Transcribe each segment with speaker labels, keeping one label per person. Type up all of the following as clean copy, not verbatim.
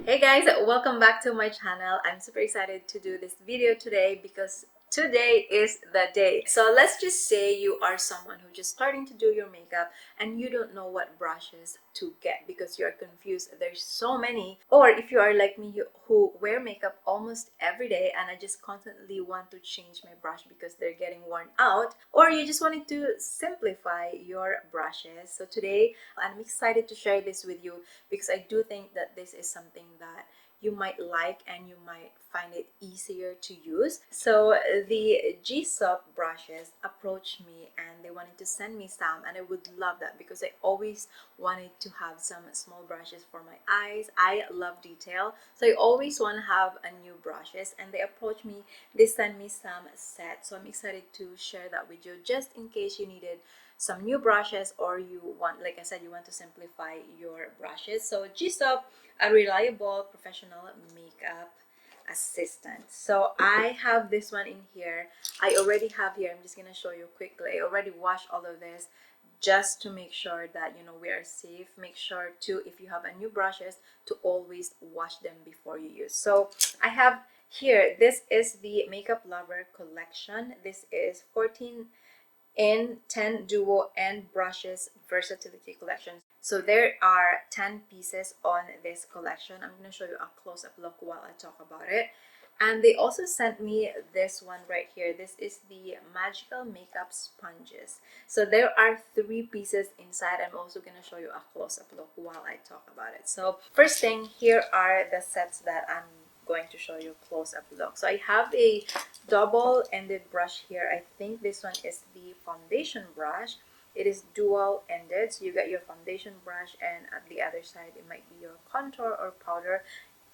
Speaker 1: Hey guys, welcome back to my channel. I'm super excited to do this video today because today is the day. So let's just say you are someone who's just starting to do your makeup and you don't know what brushes to get because you're confused. There's so many. Or if you are like me who wear makeup almost every day and I just constantly want to change my brush because they're getting worn out, or you just wanted to simplify your brushes. So today I'm excited to share this with you because I do think that this is something that you might like and you might find it easier to use. So the JESSUP brushes approached me and they wanted to send me some, and I would love that because I always wanted to have some small brushes for my eyes. I love detail, so I always want to have a new brushes, and they approached me. They sent me some sets, so I'm excited to share that with you just in case you needed some new brushes or you want, like I said, you want to simplify your brushes. So JESSUP, a reliable professional makeup assistant. So I have this one in here. I already have here, I'm just gonna show you quickly. I already washed all of this just to make sure that we are safe. Make sure to, if you have a new brushes, to always wash them before you use. So I have here, this is the Makeup Lover collection. This is 14 in 10 duo and brushes versatility collection. So there are 10 pieces on this collection. I'm going to show you a close-up look while I talk about it. And they also sent me this one right here. This is the magical makeup sponges. So there are 3 pieces inside. I'm also going to show you a close-up look while I talk about it. So first thing, here are the sets that I'm going to show you close-up look. So I have a double-ended brush here. I think this one is the foundation brush. It is dual-ended, so you get your foundation brush, and at the other side it might be your contour or powder.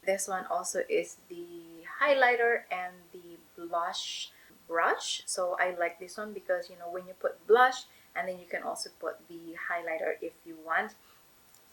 Speaker 1: This one also is the highlighter and the blush brush. So I like this one because when you put blush, and then you can also put the highlighter if you want.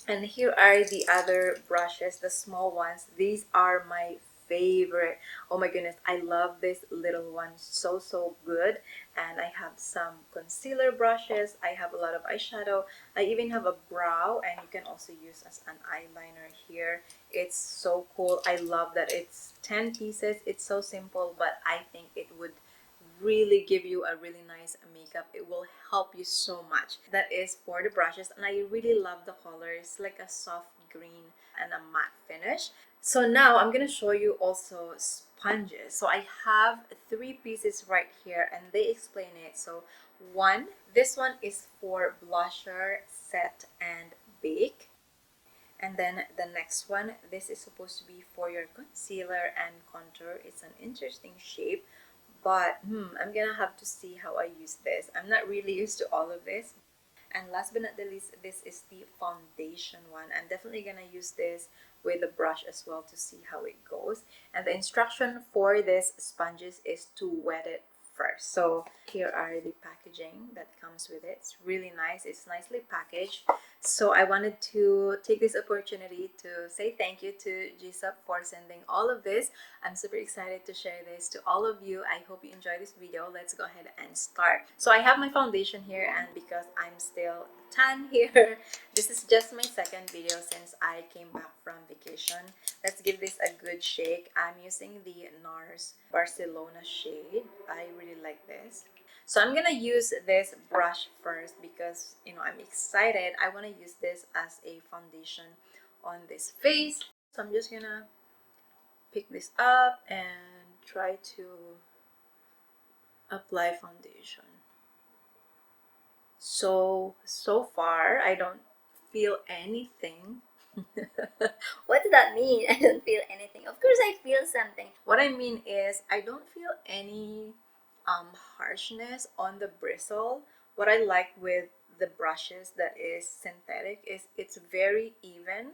Speaker 1: And here are the other brushes, the small ones. These are my favorite. Oh my goodness, I love this little one so good. And I have some concealer brushes. I have a lot of eyeshadow. I even have a brow, and you can also use as an eyeliner here. It's so cool. I love that it's 10 pieces. It's so simple, but I think it would really give you a really nice makeup. It will help you so much. That is for the brushes, and I really love the color. It's like a soft green and a matte finish. So now I'm gonna show you also sponges. So I have 3 pieces right here and they explain it. So this one is for blusher, set, and bake. And then the next one, this is supposed to be for your concealer and contour. It's an interesting shape, but I'm gonna have to see how I use this. I'm not really used to all of this. And last but not the least, this is the foundation one. I'm definitely gonna use this with the brush as well to see how it goes. And the instruction for this sponges is to wet it first. So here are the packaging that comes with it. It's really nice. It's nicely packaged. So I wanted to take this opportunity to say thank you to JESSUP for sending all of this. I'm super excited to share this to all of you. I hope you enjoy this video. Let's go ahead and start. So I have my foundation here, and because I'm still tan here, this is just my second video since I came back from vacation. Let's give this a good shake. I'm using the NARS Barcelona shade. I really like this. So I'm gonna use this brush first because I'm excited. I want to use this as a foundation on this face. So I'm just gonna pick this up and try to apply foundation. So far I don't feel anything.
Speaker 2: What does that mean? I don't feel anything. Of course, I feel something.
Speaker 1: What I mean is I don't feel any harshness on the bristle. What I like with the brushes that is synthetic is it's very even,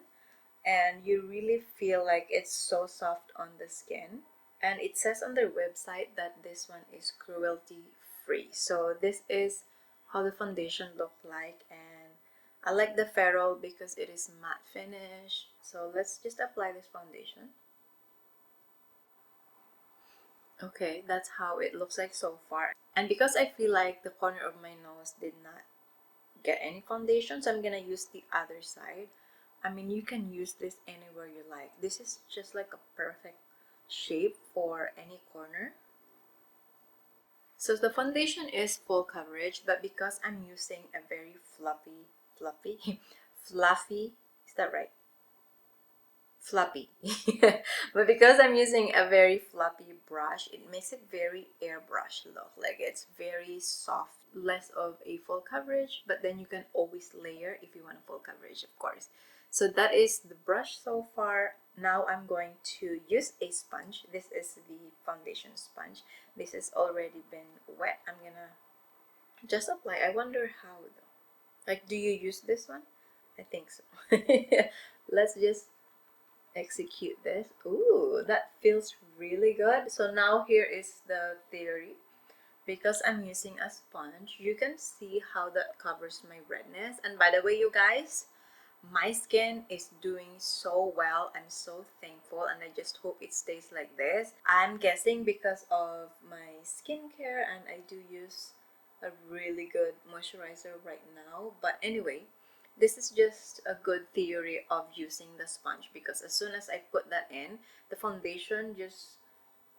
Speaker 1: and you really feel like it's so soft on the skin. And it says on their website that this one is cruelty free. So this is how the foundation look like, and I like the ferrule because it is matte finish. So let's just apply this foundation. Okay, that's how it looks like so far. And because I feel like the corner of my nose did not get any foundation, so I'm gonna use the other side I mean, you can use this anywhere you like. This is just like a perfect shape for any corner. So the foundation is full coverage, but because I'm using a very fluffy, is that right? Fluffy. But because I'm using a very fluffy brush, it makes it very airbrush look. Like it's very soft, less of a full coverage, but then you can always layer if you want a full coverage, of course. So that is the brush so far. Now I'm going to use a sponge. This is the foundation sponge. This has already been wet. I'm gonna just apply. I wonder how though. Like, do you use this one? I think so. Let's just execute this. Ooh, that feels really good. So now here is the theory. Because I'm using a sponge, you can see how that covers my redness. And by the way, you guys, my skin is doing so well. I'm so thankful, and I just hope it stays like this. I'm guessing because of my skincare, and I do use a really good moisturizer right now. But anyway, this is just a good theory of using the sponge, because as soon as I put that in, the foundation just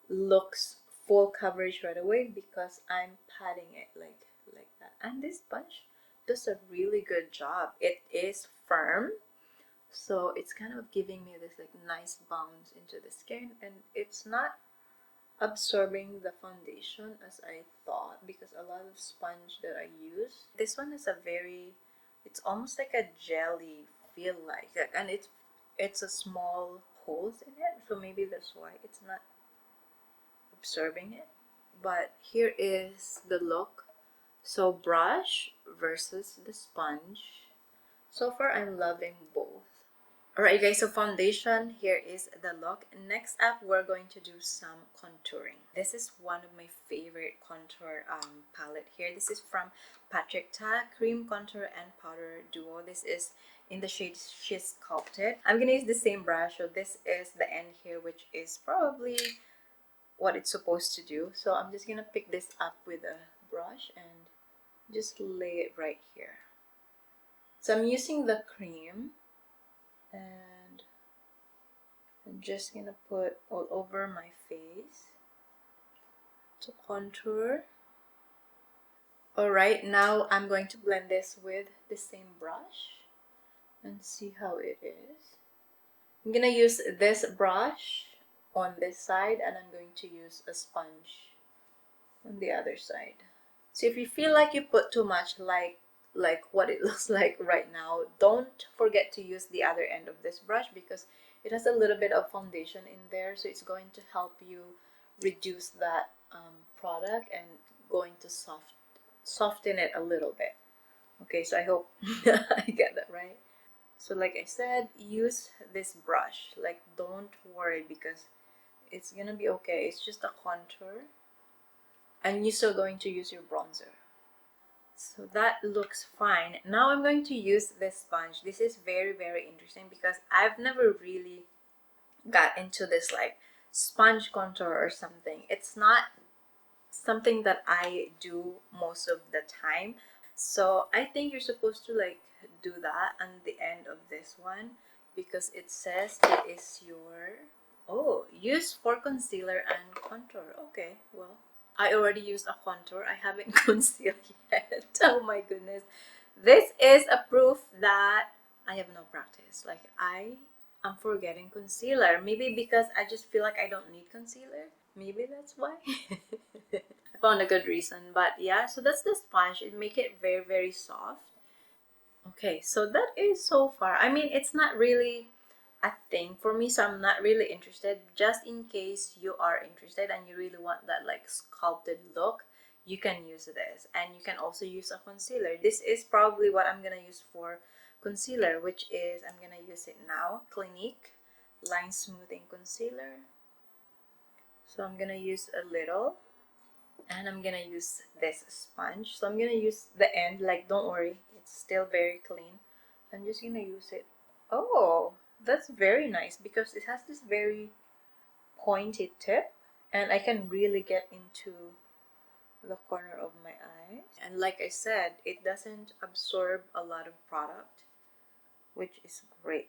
Speaker 1: looks full coverage right away because I'm patting it like that. And this sponge does a really good job. It is firm, so it's kind of giving me this like nice bounce into the skin, and it's not absorbing the foundation as I thought, because a lot of sponge that I use, this one is a very, it's almost like a jelly feel like, and it's a small holes in it, so maybe that's why it's not absorbing it. But here is the look. So brush versus the sponge. So far I'm loving both. Alright guys, so foundation, here is the look. Next up, we're going to do some contouring. This is one of my favorite contour palette here. This is from Patrick Ta, Cream Contour and Powder Duo. This is in the shade She's Sculpted. I'm gonna use the same brush, so this is the end here, which is probably what it's supposed to do. So I'm just gonna pick this up with a brush and just lay it right here. So I'm using the cream, and I'm just gonna put all over my face to contour. Alright, now I'm going to blend this with the same brush and see how it is. I'm gonna use this brush on this side, and I'm going to use a sponge on the other side. So if you feel like you put too much, like what it looks like right now, don't forget to use the other end of this brush, because it has a little bit of foundation in there, so it's going to help you reduce that product and going to soften it a little bit. Okay, so I hope I get that right. So like I said, use this brush. Like, don't worry, because it's gonna be okay. It's just a contour, and you're still going to use your bronzer. So that looks fine. Now I'm going to use this sponge. This is very, very interesting because I've never really got into this like sponge contour or something. It's not something that I do most of the time. So I think you're supposed to like do that on the end of this one, because it says it is your, oh, use for concealer and contour. Okay, well, I already used a contour. I haven't concealed yet. Oh my goodness. This is a proof that I have no practice. Like, I'm forgetting concealer. Maybe because I just feel like I don't need concealer. Maybe that's why. I found a good reason. But yeah, so that's the sponge. It make it very, very soft. Okay, so that is so far. I mean, it's not really a thing for me, so I'm not really interested. Just in case you are interested and you really want that like sculpted look, you can use this. And you can also use a concealer. This is probably what I'm gonna use for concealer, which is, I'm gonna use it now, Clinique Line Smoothing Concealer. So I'm gonna use a little, and I'm gonna use this sponge. So I'm gonna use the end, like, don't worry, it's still very clean. I'm just gonna use it. Oh, that's very nice, because it has this very pointy tip, and I can really get into the corner of my eye. And like I said, it doesn't absorb a lot of product, which is great.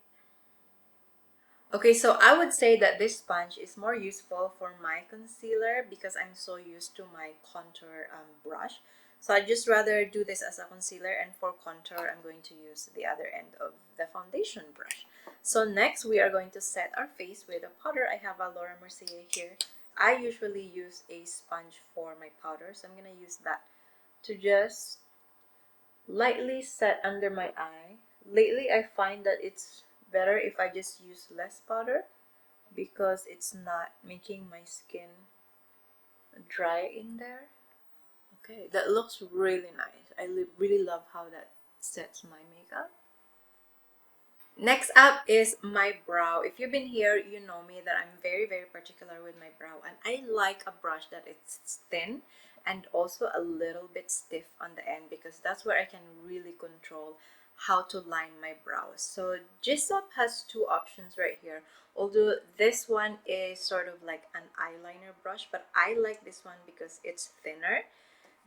Speaker 1: Okay, so I would say that this sponge is more useful for my concealer because I'm so used to my contour brush. So I just rather do this as a concealer, and for contour, I'm going to use the other end of the foundation brush. So next, we are going to set our face with a powder. I have a Laura Mercier here. I usually use a sponge for my powder, so I'm going to use that to just lightly set under my eye. Lately, I find that it's better if I just use less powder because it's not making my skin dry in there. Okay, that looks really nice. I really love how that sets my makeup. Next up is my brow. If you've been here, you know me that I'm very, very particular with my brow, and I like a brush that it's thin and also a little bit stiff on the end because that's where I can really control how to line my brows. So JESSUP has two options right here. Although this one is sort of like an eyeliner brush, but I like this one because it's thinner.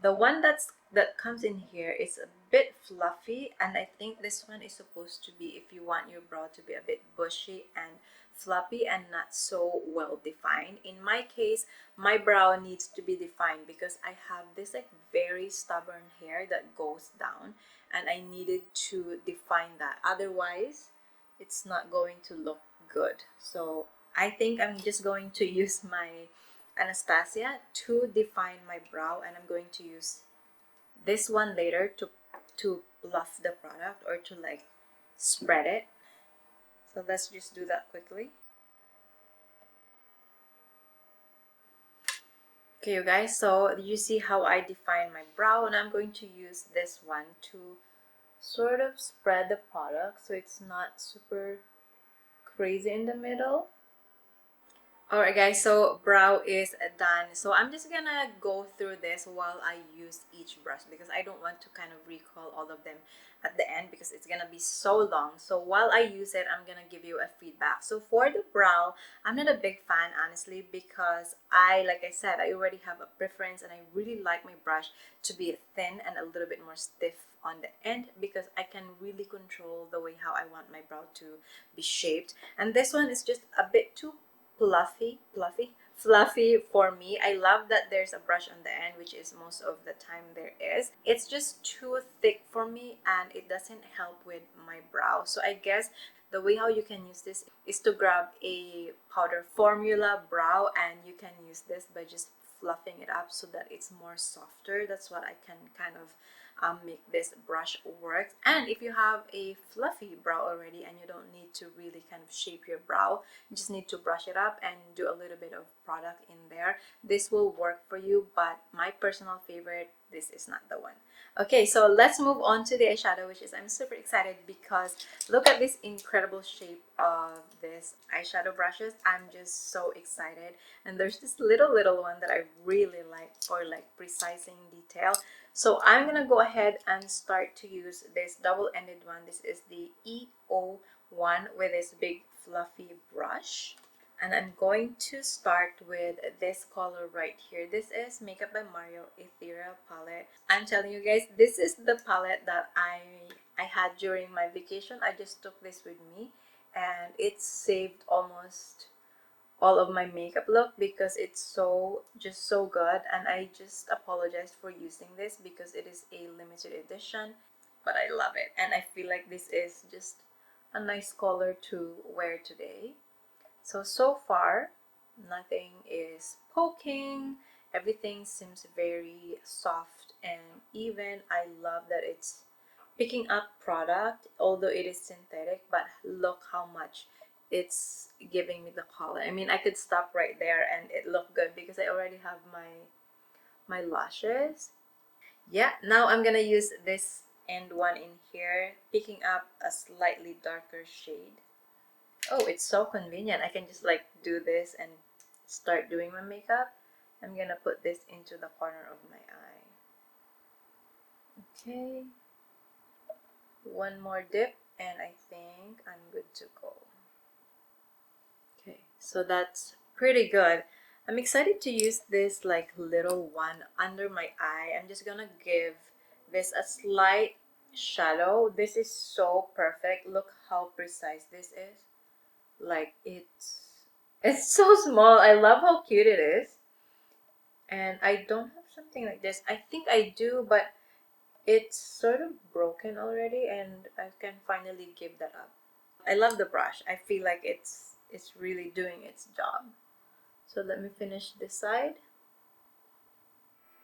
Speaker 1: The one that comes in here is a bit fluffy, and I think this one is supposed to be if you want your brow to be a bit bushy and fluffy and not so well defined. In my case, my brow needs to be defined because I have this like very stubborn hair that goes down, and I needed to define that. Otherwise, it's not going to look good. So I think I'm just going to use my Anastasia to define my brow, and I'm going to use this one later to fluff the product or to like spread it. So let's just do that quickly. Okay, you guys, so you see how I define my brow, and I'm going to use this one to sort of spread the product so it's not super crazy in the middle. Alright guys, so brow is done. So I'm just gonna go through this while I use each brush because I don't want to kind of recall all of them at the end because it's gonna be so long. So while I use it, I'm gonna give you a feedback. So for the brow, I'm not a big fan honestly because like I said, I already have a preference and I really like my brush to be thin and a little bit more stiff on the end because I can really control the way how I want my brow to be shaped. And this one is just a bit too fluffy for me. I love that there's a brush on the end, which is most of the time there is. It's just too thick for me and it doesn't help with my brow. So I guess the way how you can use this is to grab a powder formula brow, and you can use this by just fluffing it up so that it's more softer. That's what I can kind of make this brush work. And if you have a fluffy brow already and you don't need to really kind of shape your brow, you just need to brush it up and do a little bit of product in there. This will work for you, but my personal favorite, this is not the one. Okay, so let's move on to the eyeshadow, which is I'm super excited because look at this incredible shape of this eyeshadow brushes. I'm just so excited. And there's this little one that I really like for like precising detail. So I'm gonna go ahead and start to use this double-ended one. This is the EO1 with this big fluffy brush. And I'm going to start with this color right here. This is Makeup by Mario Ethereal palette. I'm telling you guys, this is the palette that I had during my vacation. I just took this with me and it saved almost all of my makeup look because it's so good. And I just apologize for using this because it is a limited edition, but I love it and I feel like this is just a nice color to wear today. So far nothing is poking, everything seems very soft and even. I love that it's picking up product although it is synthetic, but look how much it's giving me the color. I mean, I could stop right there and it looked good because I already have my lashes. Yeah, now I'm gonna use this end one in here, picking up a slightly darker shade. Oh, it's so convenient. I can just like do this and start doing my makeup. I'm gonna put this into the corner of my eye. Okay, one more dip and I think I'm good to go. Okay, so that's pretty good. I'm excited to use this like little one under my eye. I'm just gonna give this a slight shadow. This is so perfect. Look how precise this is. Like it's so small. I love how cute it is. And I don't have something like this. I think I do, but it's sort of broken already, and I can finally give that up. I love the brush. I feel like it's really doing its job. So let me finish this side.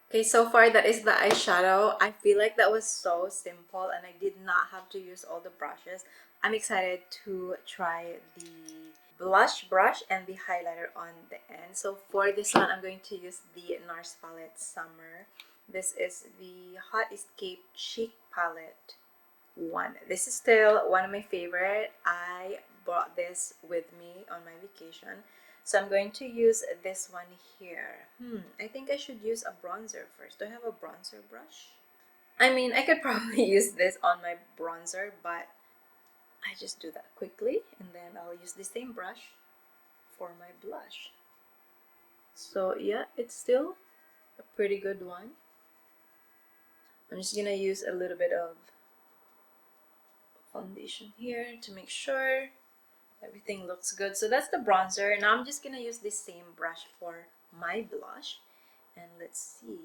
Speaker 1: Okay, so far that is the eyeshadow. I feel like that was so simple and I did not have to use all the brushes. I'm excited to try the blush brush and the highlighter on the end. So for this one, I'm going to use the NARS palette Summer. This is the Hot Escape Chic palette one. This is still one of my favorite. I brought this with me on my vacation. So I'm going to use this one here. I think I should use a bronzer first. Do I have a bronzer brush? I mean, I could probably use this on my bronzer, but I just do that quickly and then I'll use the same brush for my blush. So yeah, it's still a pretty good one. I'm just gonna use a little bit of foundation here to make sure everything looks good. So that's the bronzer. Now I'm just gonna use the same brush for my blush, and let's see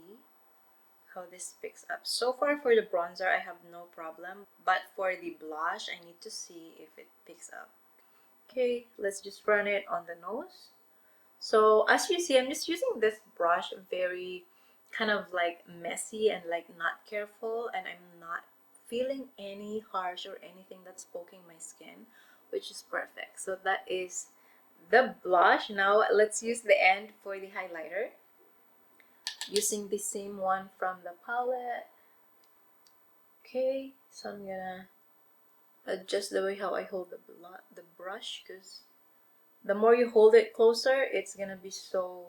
Speaker 1: how this picks up. So far for the bronzer I have no problem, but for the blush I need to see if it picks up. Okay, let's just run it on the nose. So as you see, I'm just using this brush very kind of like messy and like not careful, and I'm not feeling any harsh or anything that's poking my skin, which is perfect. So that is the blush. Now let's use the end for the highlighter, using the same one from the palette. Okay, so I'm gonna adjust the way how I hold the brush, because the more you hold it closer, it's gonna be so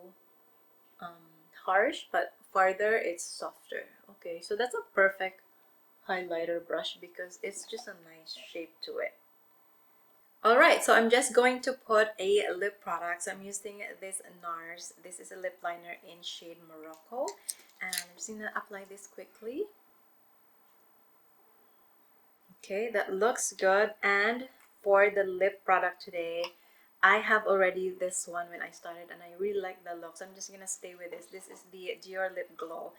Speaker 1: harsh, but farther it's softer. Okay, so that's a perfect highlighter brush because it's just a nice shape to it. Alright, so I'm just going to put a lip product. So I'm using this NARS. This is a lip liner in shade Morocco. And I'm just going to apply this quickly. Okay, that looks good. And for the lip product today, I have already this one when I started and I really like the look. So I'm just going to stay with this. This is the Dior Lip Glow.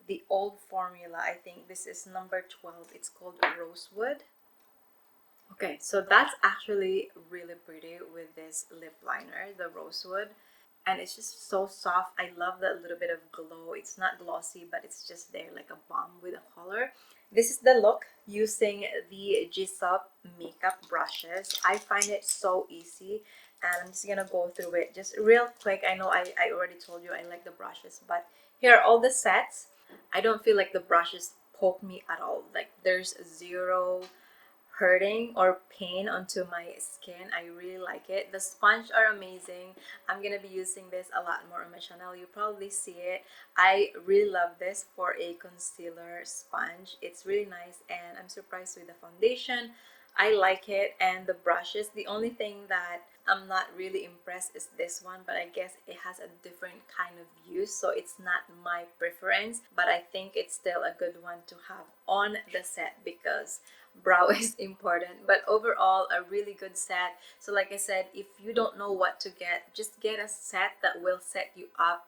Speaker 1: The old formula, I think this is number 12. It's called Rosewood. Okay, so that's actually really pretty with this lip liner, the Rosewood. And it's just so soft. I love that little bit of glow. It's not glossy, but it's just there like a balm with a color. This is the look using the JESSUP makeup brushes. I find it so easy, and I'm just gonna go through it just real quick. I know I already told you I like the brushes, but here are all the sets. I don't feel like the brushes poke me at all. Like there's zero hurting or pain onto my skin. I really like it. The sponge are amazing. I'm gonna be using this a lot more on my channel. You probably see it. I really love this for a concealer sponge. It's really nice, and I'm surprised with the foundation. I like it. And the brushes, the only thing that I'm not really impressed is this one, but I guess it has a different kind of use, so it's not my preference, but I think it's still a good one to have on the set because brow is important. But overall, a really good set. So like I said, if you don't know what to get, just get a set that will set you up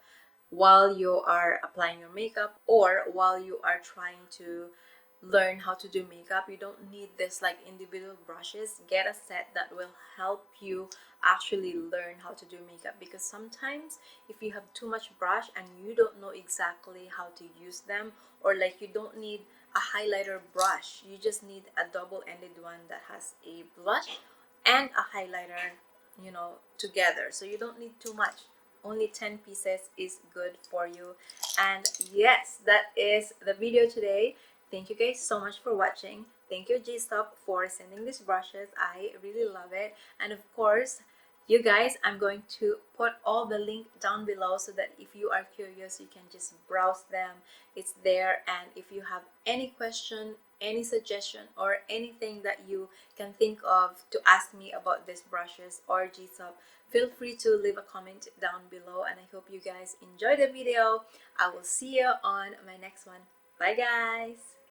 Speaker 1: while you are applying your makeup or while you are trying to learn how to do makeup. You don't need this like individual brushes. Get a set that will help you actually learn how to do makeup, because sometimes if you have too much brush and you don't know exactly how to use them, or like you don't need a highlighter brush, you just need a double-ended one that has a blush and a highlighter, you know, together. So you don't need too much. Only 10 pieces is good for you. And yes, that is the video today. Thank you guys so much for watching. Thank you, JStop, for sending these brushes. I really love it. And of course, you guys, I'm going to put all the link down below so that if you are curious, you can just browse them. It's there. And if you have any question, any suggestion, or anything that you can think of to ask me about these brushes or JStop, feel free to leave a comment down below. And I hope you guys enjoyed the video. I will see you on my next one. Bye guys!